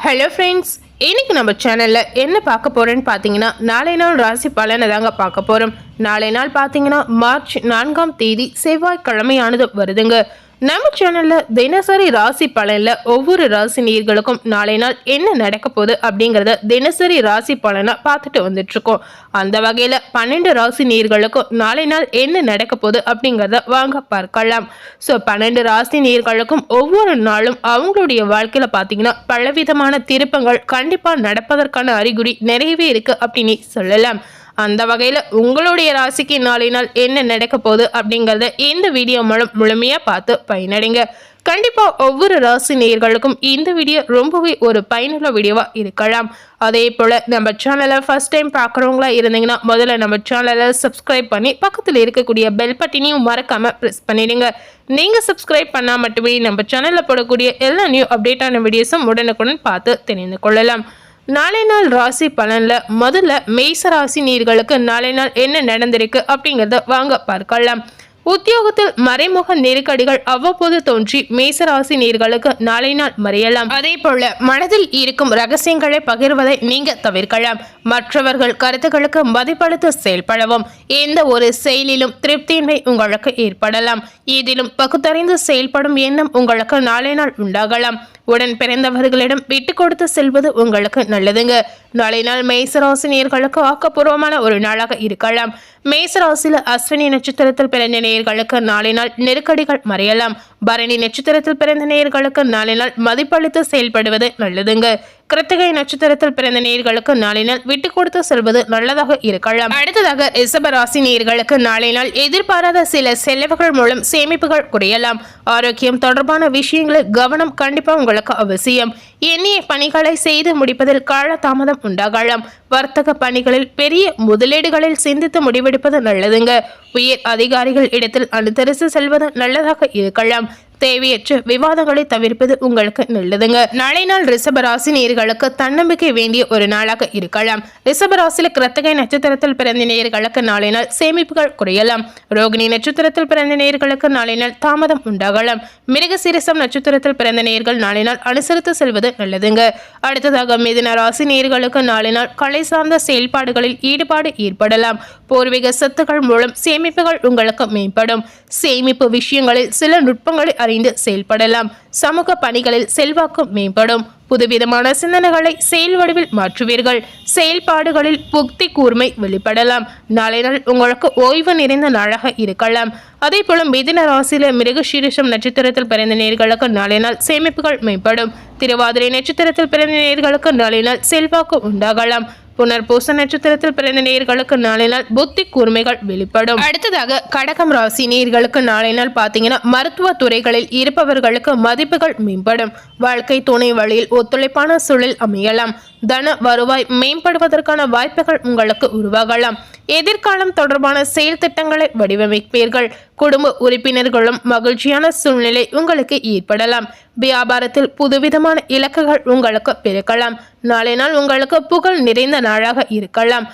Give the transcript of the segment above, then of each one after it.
Hello friends, இன்னைக்கு நம்ம சேனலில் என்ன பார்க்க போகிறோன்னு பார்த்தீங்கன்னா, நாளை நாள் ராசி பலனை தாங்க பார்க்க போகிறோம். நாளை நாள் பார்த்தீங்கன்னா மார்ச் 4ஆம் தேதி செவ்வாய்க்கிழமையானது வருதுங்க. நம்ம சேனலில் தினசரி ராசி பலனில் ஒவ்வொரு ராசி நேயர்களுக்கும் நாளை நாள் என்ன நடக்க போகுது அப்படிங்கிறத தினசரி ராசி பலனை பார்த்துட்டு வந்துட்டுருக்கோம். அந்த வகையில் 12 ராசி நேயர்களுக்கும் நாளை நாள் என்ன நடக்க போகுது அப்படிங்கிறத வாங்க பார்க்கலாம். ஸோ 12 ராசி நேயர்களுக்கும் ஒவ்வொரு நாளும் அவங்களுடைய வாழ்க்கையில் பார்த்தீங்கன்னா பலவிதமான திருப்பங்கள் கண்டிப்பாக நடப்பதற்கான அறிகுறி நிறையவே இருக்குது அப்படின்னு சொல்லலாம். அந்த வகையில் உங்களுடைய ராசிக்கு நாளை நாள் என்ன நடக்க போகுது அப்படிங்கிறத இந்த வீடியோ மூலம் முழுமையாக பார்த்து பயனடைங்க. கண்டிப்பாக ஒவ்வொரு ராசி நேயர்களுக்கும் இந்த வீடியோ ரொம்பவே ஒரு பயனுள்ள வீடியோவாக இருக்கலாம். அதே போல் நம்ம சேனலை ஃபர்ஸ்ட் டைம் பார்க்குறவங்களா இருந்தீங்கன்னா முதல்ல நம்ம சேனலை சப்ஸ்கிரைப் பண்ணி பக்கத்தில் இருக்கக்கூடிய பெல் பட்டினையும் மறக்காமல் ப்ரெஸ் பண்ணிடுங்க. நீங்கள் சப்ஸ்கிரைப் பண்ணால் மட்டுமே நம்ம சேனலில் போடக்கூடிய எல்லா நியூ அப்டேட்டான வீடியோஸும் உடனுக்குடன் பார்த்து தெரிந்து கொள்ளலாம். நாளை நாள் ராசி பலன்ல முதல்ல மேச ராசி நேயர்களுக்கு நாளை நாள் என்ன நடந்திருக்கு அப்படிங்கிறத வாங்க பார்க்கலாம். உத்தியோகத்தில் மறைமுக நெருக்கடிகள் அவ்வப்போது தோன்றி மேசராசி நேயர்களுக்கு நாளை நாள் மறையலாம். அதே போல மனதில் இருக்கும் ரகசியங்களை பகிர்வதை நீங்க தவிர்க்கலாம். மற்றவர்கள் கருத்துக்களுக்கு மதிப்பளித்து செயல்படவும். எந்த ஒரு செயலிலும் திருப்தியின்மை உங்களுக்கு ஏற்படலாம். இதிலும் பகுத்தறிந்து செயல்படும் எண்ணம் உங்களுக்கு நாளை நாள் உண்டாகலாம். உடன் பிறந்தவர்களிடம் விட்டு கொடுத்து செல்வது உங்களுக்கு நல்லதுங்க. நாளை நாள் மேசராசி நேயர்களுக்கு ஆக்கப்பூர்வமான ஒரு நாளாக இருக்கலாம். மேசராசியில் அஸ்வினி நட்சத்திரத்தில் பிறந்த நேயர்களுக்கு நாளை நாள் நெருக்கடிகள் மறையலாம். பரணி நட்சத்திரத்தில் பிறந்த நேயர்களுக்கு நாளை நாள் மதிப்பளித்து செயல்படுவது நல்லதுங்க. கிருத்திகை நட்சத்திரத்தில் பிறந்த நேயர்களுக்கு நாளை நாள் விட்டு கொடுத்து செல்வது நல்லதாக இருக்கலாம். அடுத்ததாக ரிஷப ராசி நேயர்களுக்கு நாளை நாள் எதிர்பாராத சில செலவுகள் மூலம் சேமிப்புகள் குறையலாம். ஆரோக்கியம் தொடர்பான விஷயங்களில் கவனம் கண்டிப்பாக உங்களுக்கு அவசியம். எண்ணிய பணிகளை செய்து முடிப்பதில் காலதாமதம் உண்டாகலாம். வர்த்தக பணிகளில் பெரிய முதலீடுகளில் சிந்தித்து முடிவெடுப்பது நல்லதுங்க. உயர் அதிகாரிகள் இடத்தில் அனுசரித்து செல்வது நல்லதாக இருக்கலாம். தேவையற்ற விவாதங்களை தவிர்ப்பது உங்களுக்கு நல்லதுங்க. நாளை நாள் ரிஷபராசி நேயர்களுக்கு தன்னம்பிக்கை வேண்டிய ஒரு நாளாக இருக்கலாம். ரிஷபராசியில் கிருத்திகை நட்சத்திரத்தில் பிறந்த நேயர்களுக்கு நாளை நாள் சேமிப்புகள் குறையலாம். ரோகிணி நட்சத்திரத்தில் பிறந்த நேயர்களுக்கு நாளை நாள் தாமதம் உண்டாகலாம். மிருகசீரிஷம் நட்சத்திரத்தில் பிறந்த நேயர்கள் நாளை நாள் அனுசரித்து செல்வது நல்லதுங்க. அடுத்ததாக மிதுன ராசி நேயர்களுக்கு நாளை நாள் கலை சார்ந்த செயல்பாடுகளில் ஈடுபாடு ஏற்படலாம். பூர்வீக சொத்துக்கள் மூலம் சேமிப்புகள் உங்களுக்கு மேம்படும். சேமிப்பு விஷயங்களில் சில நுட்பங்களை அறிந்து செயல்படலாம். சமூக பணிகளில் செல்வாக்கு மேம்படும். புதுவிதமான சிந்தனைகளை செயல் வடிவில் மாற்றுவீர்கள். செயல்பாடுகளில் புக்தி கூர்மை வெளிப்படலாம். நாளை நாள் உங்களுக்கு ஓய்வு நிறைந்த நாளாக இருக்கலாம். அதே போல மிதுன ராசியில மிருகசீரிஷம் நட்சத்திரத்தில் பிறந்த நேயர்களுக்கு நாளை நாள் சேமிப்புகள் மேம்படும். திருவாதிரை நட்சத்திரத்தில் பிறந்த நேயர்களுக்கு நாளை நாள் செல்வாக்கு உண்டாகலாம். புனர்பூச நட்சத்திரத்தில் பிறந்த நேயர்களுக்கு நாளை நாள் புத்தி கூர்மைகள் வெளிப்படும். அடுத்ததாக கடகம் ராசி நேயர்களுக்கு நாளை நாள் பார்த்தீங்கன்னா மருத்துவ துறைகளில் இருப்பவர்களுக்கு மதிப்புகள் மேம்படும். வாழ்க்கை துணை வழியில் ஒத்துழைப்பான சூழல் அமையலாம். தன வருவாய் மேம்படுவதற்கான வாய்ப்புகள் உங்களுக்கு உருவாகலாம். எதிர்காலம் தொடர்பான செயல் திட்டங்களை வடிவமைப்பீர்கள். குடும்ப உறுப்பினர்களும் மகிழ்ச்சியான சூழ்நிலை உங்களுக்கு ஏற்படலாம். வியாபாரத்தில் புதுவிதமான இலக்குகள் உங்களுக்கு பிறக்கலாம். நாளை நாள் உங்களுக்கு புகழ் நிறைந்த நாளாக இருக்கலாம்.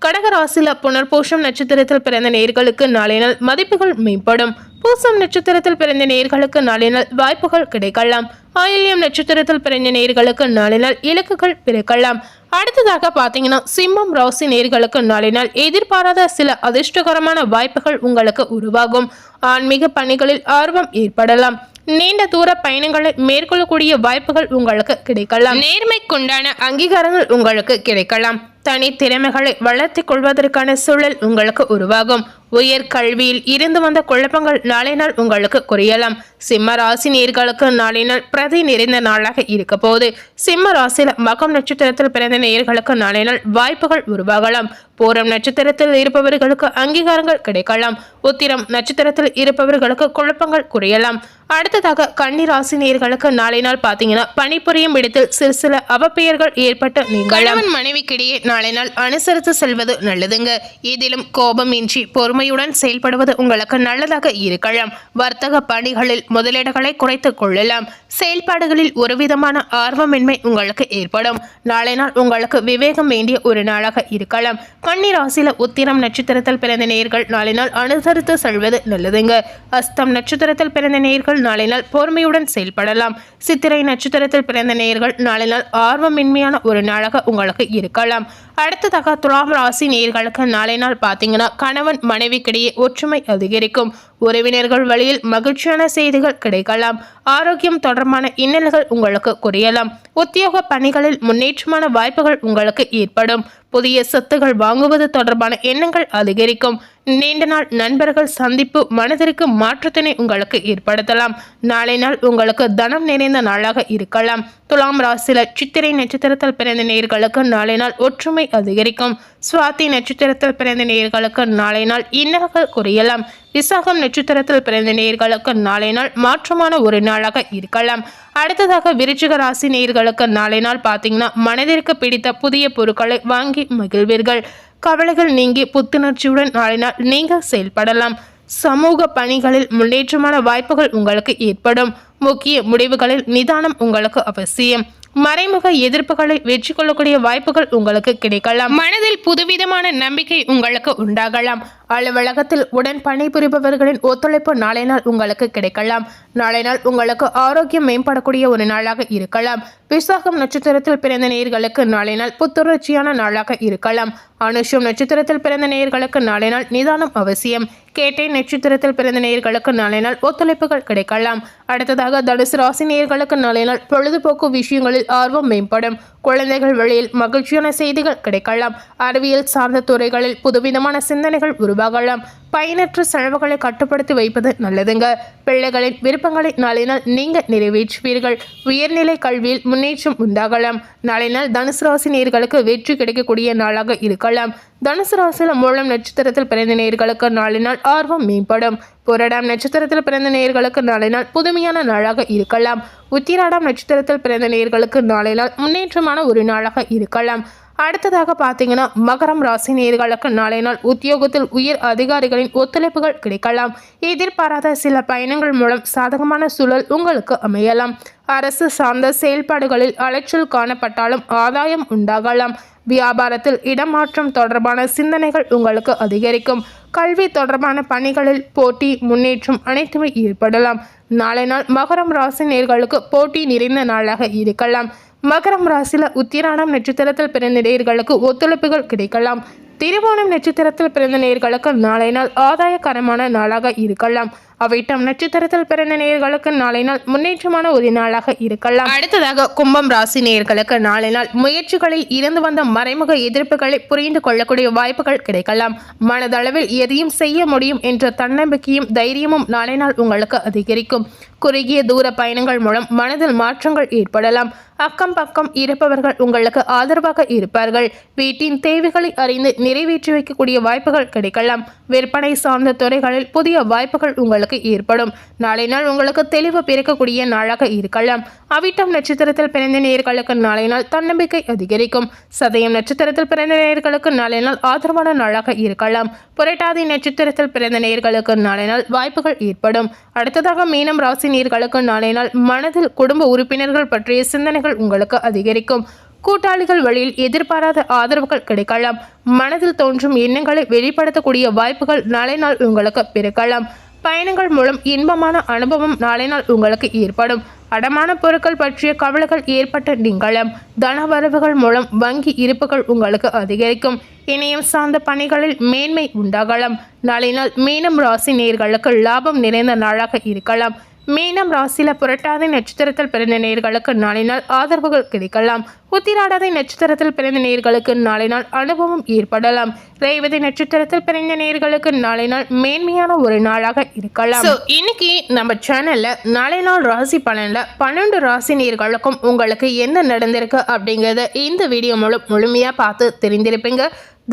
கடகராசில புனர்பூசம் நட்சத்திரத்தில் பிறந்த நேயர்களுக்கு நாளை நாள் மதிப்புகள் மேம்படும். பூசம் நட்சத்திரத்தில் பிறந்த நேயர்களுக்கு நாளை நாள் வாய்ப்புகள் கிடைக்கலாம். ஆயில்யம் நட்சத்திரத்தில் பிறந்த நேயர்களுக்கு நாளை நாள் இலக்குகள் பிறக்கலாம். அடுத்ததாக பார்த்தீங்கன்னா சிம்மம் ராசி நேயர்களுக்கு நாளை நாள் எதிர்பாராத சில அதிர்ஷ்டகரமான வாய்ப்புகள் உங்களுக்கு உருவாகும். ஆன்மீக பணிகளில் ஆர்வம் ஏற்படலாம். நீண்ட தூர பயணங்களை மேற்கொள்ளக்கூடிய வாய்ப்புகள் உங்களுக்கு கிடைக்கலாம். நேர்மைக்குண்டான அங்கீகாரங்கள் உங்களுக்கு கிடைக்கலாம். தனி திறமைகளை வளர்த்தி கொள்வதற்கான சூழல் உங்களுக்கு உருவாகும். உயர் கல்வியில் இருந்து வந்த குழப்பங்கள் நாளை நாள் உங்களுக்கு குறையலாம். சிம்ம ராசி நேயர்களுக்கு நாளை நாள் பிரதி நிறைந்த நாளாக இருக்க போது. சிம்ம ராசியில் மகம் நட்சத்திரத்தில் பிறந்த நேயர்களுக்கு நாளை நாள் வாய்ப்புகள் உருவாகலாம். பூரம் நட்சத்திரத்தில் இருப்பவர்களுக்கு அங்கீகாரங்கள் கிடைக்கலாம். உத்திரம் நட்சத்திரத்தில் இருப்பவர்களுக்கு குழப்பங்கள் குறையலாம். அடுத்ததாக கன்னி ராசி நேயர்களுக்கு நாளை நாள் பார்த்தீங்கன்னா பணிபுரியும் இடத்தில் சில அவப்பெயர்கள் ஏற்பட்ட கணவன் மனைவிக்கிடையே நாளை நாள் அனுசரித்து செல்வது நல்லதுங்க. இதிலும் கோபமின்றி பொறுமையுடன் செயல்படுவது உங்களுக்கு நல்லதாக இருக்கலாம். வர்த்தக பணிகளில் முதலீடுகளை குறைத்துக் கொள்ளலாம். செயல்பாடுகளில் ஒருவிதமான ஆர்வமின்மை உங்களுக்கு ஏற்படும். நாளை நாள் உங்களுக்கு விவேகம் வேண்டிய ஒரு நாளாக இருக்கலாம். கன்னி ராசியில உத்திரம் நட்சத்திரத்தில் பிறந்த நேயர்கள் நாளை நாள் அனுசரித்து செல்வது நல்லதுங்க. அஸ்தம் நட்சத்திரத்தில் பிறந்த நேயர்கள் நாளை நாள் பொறுமையுடன் செயல்படலாம். சித்திரை நட்சத்திரத்தில் பிறந்த நேயர்கள் நாளை நாள் ஆர்வமின்மையான ஒரு நாளாக உங்களுக்கு இருக்கலாம். அடுத்ததாக துலாம் ராசி நேயர்களுக்கு நாளை நாள் பார்த்தீங்கன்னா கணவன் மனைவிக்கிடையே ஒற்றுமை அதிகரிக்கும். உறவினர்கள் வழியில் மகிழ்ச்சியான செய்திகள் கிடைக்கலாம். ஆரோக்கியம் தொடர்பான இன்னல்கள் உங்களுக்கு குறையலாம். உத்தியோக பணிகளில் முன்னேற்றமான வாய்ப்புகள் உங்களுக்கு ஏற்படும். புதிய சொத்துகள் வாங்குவது தொடர்பான எண்ணங்கள் அதிகரிக்கும். நீண்ட நாள் நண்பர்கள் சந்திப்பு மனதிற்கு மாற்றத்தினை உங்களுக்கு ஏற்படுத்தலாம். நாளை நாள் உங்களுக்கு தனம் நிறைந்த நாளாக இருக்கலாம். துலாம் ராசியில சித்திரை நட்சத்திரத்தில் பிறந்த நேயர்களுக்கு நாளை நாள் ஒற்றுமை அதிகரிக்கும். சுவாதி நட்சத்திரத்தில் பிறந்த நேயர்களுக்கு நாளை நாள் இன்னல்கள் குறையலாம். விசாகம் நட்சத்திரத்தில் பிறந்த நேயர்களுக்கு நாளை நாள் மாற்றமான ஒரு நாளாக இருக்கலாம். அடுத்ததாக விருச்சிக ராசி நேயர்களுக்கு நாளை நாள் பார்த்தீங்கன்னா மனதிற்கு பிடித்த புதிய பொருட்களை வாங்கி மகிழ்வீர்கள். கவலைகள் நீங்கி புத்துணர்ச்சியுடன் நாளை நாள் நீங்கள் செயல்படலாம். சமூக பணிகளில் முன்னேற்றமான வாய்ப்புகள் உங்களுக்கு ஏற்படும். முக்கிய முடிவுகளில் நிதானம் உங்களுக்கு அவசியம். மறைமுக எதிர்ப்புகளை வெற்றி கொள்ளக்கூடிய வாய்ப்புகள் உங்களுக்கு கிடைக்கலாம். மனதில் புதுவிதமான நம்பிக்கை உங்களுக்கு உண்டாகலாம். அலுவலகத்தில் உடன் பணிபுரிபவர்களின் ஒத்துழைப்பு நாளை நாள் உங்களுக்கு கிடைக்கலாம். நாளை நாள் உங்களுக்கு ஆரோக்கியம் மேம்படக்கூடிய ஒரு நாளாக இருக்கலாம். விசாகம் நட்சத்திரத்தில் பிறந்த நேயர்களுக்கு நாளை நாள் புத்துணர்ச்சியான நாளாக இருக்கலாம். அனுஷம் நட்சத்திரத்தில் பிறந்த நேயர்களுக்கு நாளை நாள் நிதானம் அவசியம். கேட்டை நட்சத்திரத்தில் பிறந்த நேயர்களுக்கு நாளை நாள் ஒத்துழைப்புகள் கிடைக்கலாம். அடுத்ததாக தனுசு ராசி நேயர்களுக்கு நாளை நாள் பொழுதுபோக்கு விஷயங்களில் ஆர்வம் மேம்படும். குழந்தைகள் வழியில் மகிழ்ச்சியான செய்திகள் கிடைக்கலாம். அறிவியல் சார்ந்த துறைகளில் புதுவிதமான சிந்தனைகள் உருவாகலாம். பயனற்ற செலவுகளை கட்டுப்படுத்தி வைப்பது நல்லதுங்க. பிள்ளைகளின் விருப்பங்களை நாளை நாள் நீங்கள் நிறைவேற்றுவீர்கள். உயர்நிலை கல்வியில் முன்னேற்றம் உண்டாகலாம். நாளை நாள் தனுசு ராசி நேயர்களுக்கு வெற்றி கிடைக்கக்கூடிய நாளாக இருக்கலாம். தனுசு ராசியில் மூலம் நட்சத்திரத்தில் பிறந்த நேயர்களுக்கு நாளை நாள் ஆர்வம் மேம்படும். புரடாம் நட்சத்திரத்தில் பிறந்த நேயர்களுக்கு நாளை நாள் புதுமையான நாளாக இருக்கலாம். உத்திராடாம் நட்சத்திரத்தில் பிறந்த நேயர்களுக்கு நாளை நாள் முன்னேற்றமான ஒரு நாளாக இருக்கலாம். அடுத்ததாக பார்த்தீங்கன்னா மகரம் ராசி நேயர்களுக்கு நாளை நாள் உத்தியோகத்தில் உயர் அதிகாரிகளின் ஒத்துழைப்புகள் கிடைக்கலாம். எதிர்பாராத சில பயணங்கள் மூலம் சாதகமான சூழல் உங்களுக்கு அமையலாம். அரசு சார்ந்த செயல்பாடுகளில் அலைச்சல் காணப்பட்டாலும் ஆதாயம் உண்டாகலாம். வியாபாரத்தில் இடமாற்றம் தொடர்பான சிந்தனைகள் உங்களுக்கு அதிகரிக்கும். கல்வி தொடர்பான பணிகளில் போட்டி முன்னேற்றம் அனைத்துமே ஏற்படலாம். நாளை நாள் மகரம் ராசி நேயர்களுக்கு போட்டி நிறைந்த நாளாக இருக்கலாம். மகரம் ராசியில உத்திராடம் நட்சத்திரத்தில் பிறந்த நேயர்களுக்கு ஒத்துழைப்புகள் கிடைக்கலாம். திருவோணம் நட்சத்திரத்தில் பிறந்த நேயர்களுக்கு நாளை நாள் ஆதாயகரமான நாளாக இருக்கலாம். அவிட்டம் நட்சத்திரத்தில் பிறந்த நேயர்களுக்கு நாளை நாள் முன்னேற்றமான ஒரு நாளாக இருக்கலாம். அடுத்ததாக கும்பம் ராசி நேயர்களுக்கு நாளை நாள் முயற்சிகளில் இருந்து வந்த மறைமுக எதிர்ப்புகளை புரிந்து கொள்ளக்கூடிய வாய்ப்புகள் கிடைக்கலாம். மனதளவில் எதையும் செய்ய முடியும் என்ற தன்னம்பிக்கையும் தைரியமும் நாளை நாள் உங்களுக்கு அதிகரிக்கும். குறுகிய தூர பயணங்கள் மூலம் மனதில் மாற்றங்கள் ஏற்படலாம். அக்கம் பக்கம் இருப்பவர்கள் உங்களுக்கு ஆதரவாக இருப்பார்கள். வீட்டின் தேவைகளை அறிந்து நிறைவேற்றி வைக்கக்கூடிய வாய்ப்புகள் கிடைக்கலாம். விற்பனை சார்ந்த துறைகளில் புதிய வாய்ப்புகள் உங்களுக்கு ஏற்படும். நாளை நாள் உங்களுக்கு தெளிவு பிறக்கக்கூடிய நாளாக இருக்கலாம். அவிட்டம் நட்சத்திரத்தில் பிறந்த நேயர்களுக்கு நாளை நாள் தன்னம்பிக்கை அதிகரிக்கும். சதயம் நட்சத்திரத்தில் பிறந்த நேயர்களுக்கு நாளை நாள் ஆதரவான நாளாக இருக்கலாம். புரட்டாதி நட்சத்திரத்தில் பிறந்த நேயர்களுக்கு நாளை நாள் வாய்ப்புகள் ஏற்படும். அடுத்ததாக மீனம் ராசி நேயர்களுக்கு நாளை நாள் மனதில் குடும்ப உறுப்பினர்கள் பற்றிய சிந்தனைகள் உங்களுக்கு அதிகரிக்கும். கூட்டாளிகள் வழியில் எதிர்பாராத ஆதரவுகள் கிடைக்கலாம். மனதில் தோன்றும் எண்ணங்களை வெளிப்படுத்தக்கூடிய வாய்ப்புகள் நாளை நாள் உங்களுக்கு பிறக்கலாம். பயணங்கள் மூலம் இன்பமான அனுபவம் நாளை நாள் உங்களுக்கு ஏற்படும். அடமான பொருட்கள் பற்றிய கவலைகள் ஏற்பட்ட நீங்களாம். தன வரவுகள் மூலம் வங்கி இருப்புகள் உங்களுக்கு அதிகரிக்கும். இணையம் சார்ந்த பணிகளில் மேன்மை உண்டாகலாம். நாளை நாள் மீனம் ராசி நேயர்களுக்கு லாபம் நிறைந்த நாளாக இருக்கலாம். மீனம் ராசியில புரட்டாதி நட்சத்திரத்தில் பிறந்த நேயர்களுக்கு நாளை நாள் ஆதரவுகள் கிடைக்கலாம். உத்திராடாதி நட்சத்திரத்தில் பிறந்த நேயர்களுக்கு நாளை நாள் அனுபவம் ஏற்படலாம். ரேவதி நட்சத்திரத்தில் பிறந்த நேயர்களுக்கு நாளை நாள் மேன்மையான ஒரு நாளாக இருக்கலாம். இன்னைக்கு நம்ம சேனல்ல நாளை நாள் ராசி பலன்ல 12 ராசி நேயர்களுக்கும் உங்களுக்கு என்ன நடந்திருக்கு அப்படிங்கறத இந்த வீடியோ மூலம் முழுமையா பார்த்து தெரிந்திருப்பீங்க.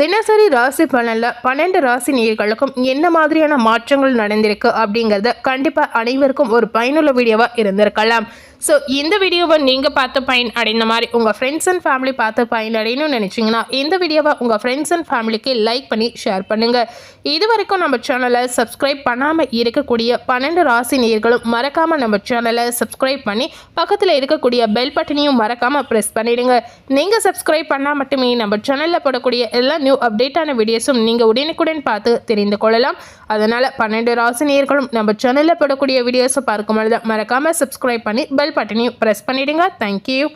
தினசரி ராசி பலன்ல 12 ராசி நேயர்களுக்கும் என்ன மாதிரியான மாற்றங்கள் நடந்திருக்கு அப்படிங்கறத கண்டிப்பா அனைவருக்கும் ஒரு பயனுள்ள வீடியோவா இருந்திருக்கலாம். ஸோ இந்த வீடியோவை நீங்கள் பார்த்து பயன் அடைந்த மாதிரி உங்கள் ஃப்ரெண்ட்ஸ் அண்ட் ஃபேமிலி பார்த்து பயன் அடையணும்னு நினச்சிங்கன்னா இந்த வீடியோவை உங்கள் ஃப்ரெண்ட்ஸ் அண்ட் ஃபேமிலிக்கு லைக் பண்ணி ஷேர் பண்ணுங்கள். இது வரைக்கும் நம்ம சேனலை சப்ஸ்கிரைப் பண்ணாமல் இருக்கக்கூடிய 12 ராசி நேயர்களும் மறக்காமல் நம்ம சேனலை சப்ஸ்கிரைப் பண்ணி பக்கத்தில் இருக்கக்கூடிய பெல் பட்டனையும் மறக்காமல் ப்ரெஸ் பண்ணிடுங்க. நீங்கள் சப்ஸ்கிரைப் பண்ணால் மட்டுமே நம்ம சேனலில் போடக்கூடிய எல்லா நியூ அப்டேட்டான வீடியோஸும் நீங்கள் உடனுக்குடன் பார்த்து தெரிந்து கொள்ளலாம். அதனால் 12 ராசி நேயர்களும் நம்ம சேனலில் போடக்கூடிய வீடியோஸை பார்க்கும் பொழுது மறக்காமல் சப்ஸ்கிரைப் பண்ணி பெல் பட்டனையும் ப்ரெஸ் பண்ணிடுங்க. தேங்க்யூ.